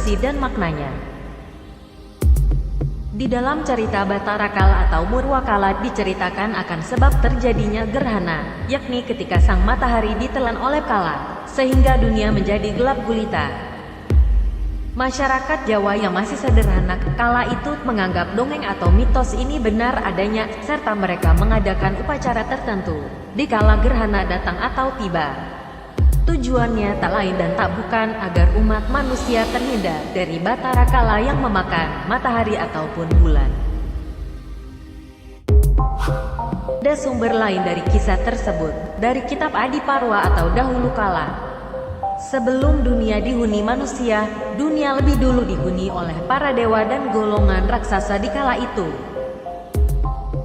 isi dan maknanya. Di dalam cerita Batara Kala atau Murwakala diceritakan akan sebab terjadinya gerhana, yakni ketika sang matahari ditelan oleh Kala, sehingga dunia menjadi gelap gulita. Masyarakat Jawa yang masih sederhana kala itu menganggap dongeng atau mitos ini benar adanya, serta mereka mengadakan upacara tertentu di kala gerhana datang atau tiba. Tujuannya tak lain dan tak bukan agar umat manusia terhindar dari Batara Kala yang memakan matahari ataupun bulan. Ada sumber lain dari kisah tersebut, dari kitab Adiparwa atau Dahulu Kala. Sebelum dunia dihuni manusia, dunia lebih dulu dihuni oleh para dewa dan golongan raksasa di kala itu.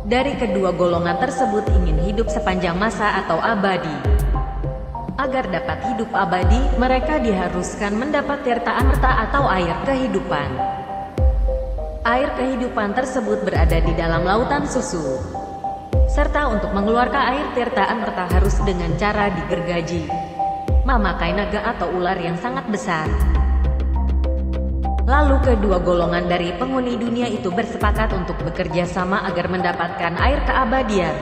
Dari kedua golongan tersebut ingin hidup sepanjang masa atau abadi. Agar dapat hidup abadi, mereka diharuskan mendapat tirta amerta atau air kehidupan. Air kehidupan tersebut berada di dalam lautan susu. Serta untuk mengeluarkan air tirta amerta harus dengan cara digergaji, memakai naga atau ular yang sangat besar. Lalu kedua golongan dari penghuni dunia itu bersepakat untuk bekerja sama agar mendapatkan air keabadian.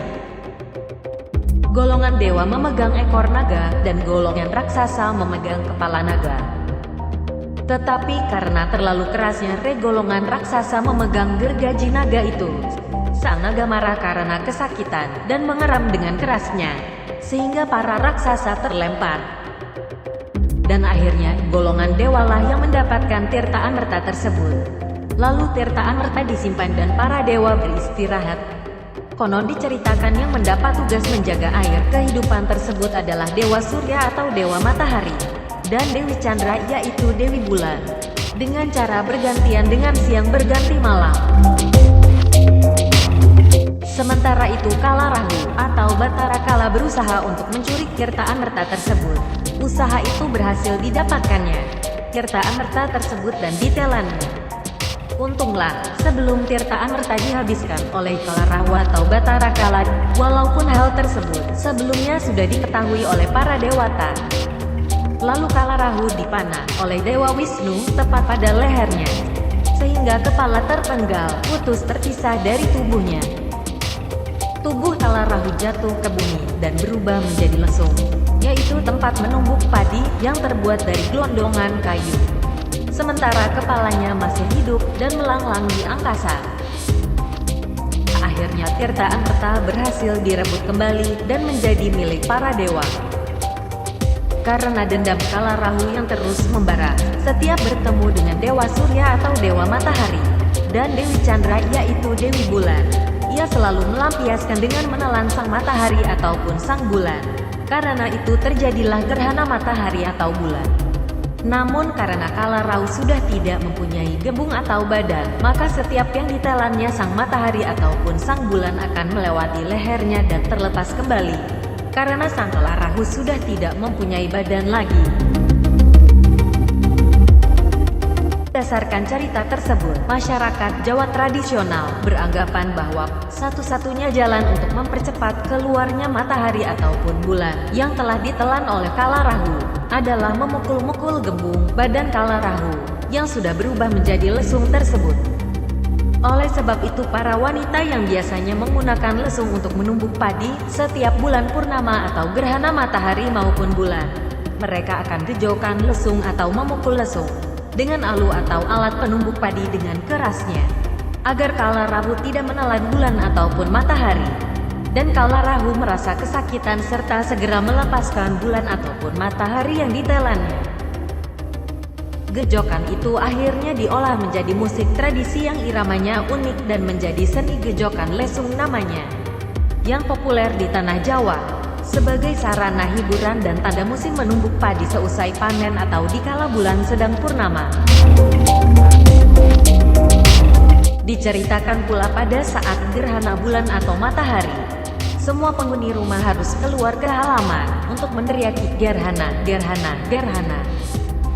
Golongan dewa memegang ekor naga dan golongan raksasa memegang kepala naga. Tetapi karena terlalu kerasnya golongan raksasa memegang gergaji naga itu, sang naga marah karena kesakitan dan mengeram dengan kerasnya, sehingga para raksasa terlempar. Dan akhirnya, golongan dewalah yang mendapatkan tirta amerta tersebut. Lalu tirta amerta disimpan dan para dewa beristirahat. Konon diceritakan yang mendapat tugas menjaga air kehidupan tersebut adalah Dewa Surya atau Dewa Matahari, dan Dewi Chandra yaitu Dewi Bulan, dengan cara bergantian dengan siang berganti malam. Sementara itu Kala Rahu atau Batara Kala berusaha untuk mencuri tirta amerta tersebut. Usaha itu berhasil didapatkannya, tirta amerta tersebut dan ditelannya. Untunglah, sebelum tirta amerta dihabiskan oleh Kala Rahu atau Batara Kala, walaupun hal tersebut sebelumnya sudah diketahui oleh para dewata. Lalu Kala Rahu dipanah oleh Dewa Wisnu tepat pada lehernya, sehingga kepala terpenggal, putus terpisah dari tubuhnya. Tubuh Kala Rahu jatuh ke bumi dan berubah menjadi lesung, yaitu tempat menumbuk padi yang terbuat dari gelondongan kayu. Sementara kepalanya masih hidup dan melanglang di angkasa. Akhirnya tirta amerta berhasil direbut kembali dan menjadi milik para dewa. Karena dendam Kala Rahu yang terus membara, setiap bertemu dengan Dewa Surya atau Dewa Matahari, dan Dewi Chandra yaitu Dewi Bulan, ia selalu melampiaskan dengan menelan sang matahari ataupun sang bulan. Karena itu terjadilah gerhana matahari atau bulan. Namun karena Kala Rahu sudah tidak mempunyai gebung atau badan, maka setiap yang ditelannya sang matahari ataupun sang bulan akan melewati lehernya dan terlepas kembali. Karena sang Kala Rahu sudah tidak mempunyai badan lagi. Berdasarkan cerita tersebut, masyarakat Jawa tradisional beranggapan bahwa satu-satunya jalan untuk mempercepat keluarnya matahari ataupun bulan yang telah ditelan oleh Kala Rahu adalah memukul-mukul gembung badan Kala Rahu yang sudah berubah menjadi lesung tersebut. Oleh sebab itu para wanita yang biasanya menggunakan lesung untuk menumbuk padi setiap bulan purnama atau gerhana matahari maupun bulan, mereka akan gejolkan lesung atau memukul lesung dengan alu atau alat penumbuk padi dengan kerasnya, agar Kala Rahu tidak menelan bulan ataupun matahari. Dan Kala Rahu merasa kesakitan serta segera melepaskan bulan ataupun matahari yang ditelannya. Gejokan itu akhirnya diolah menjadi musik tradisi yang iramanya unik dan menjadi seni gejokan lesung namanya, yang populer di tanah Jawa sebagai sarana hiburan dan tanda musim menumbuk padi seusai panen atau dikala bulan sedang purnama. Diceritakan pula pada saat gerhana bulan atau matahari, semua penghuni rumah harus keluar ke halaman untuk meneriaki gerhana, gerhana, gerhana,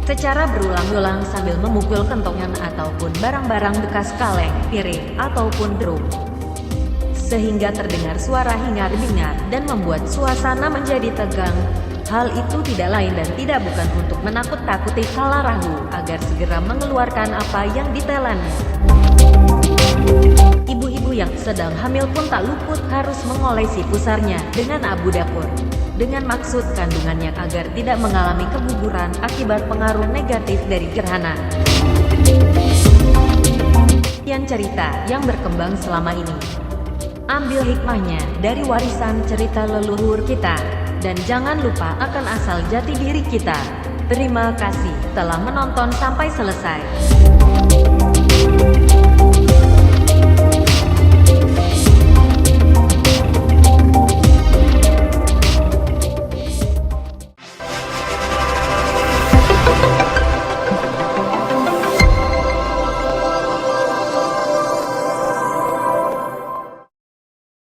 secara berulang-ulang sambil memukul kentongan ataupun barang-barang bekas kaleng, piring, ataupun drum, sehingga terdengar suara hingar-bingar dan membuat suasana menjadi tegang. Hal itu tidak lain dan tidak bukan untuk menakut-takuti kala rahu agar segera mengeluarkan apa yang ditelannya. Ibu-ibu yang sedang hamil pun tak luput harus mengolesi pusarnya dengan abu dapur, dengan maksud kandungannya agar tidak mengalami keguguran akibat pengaruh negatif dari gerhana. Sekian cerita yang berkembang selama ini. Ambil hikmahnya dari warisan cerita leluhur kita. Dan jangan lupa akan asal jati diri kita. Terima kasih telah menonton sampai selesai.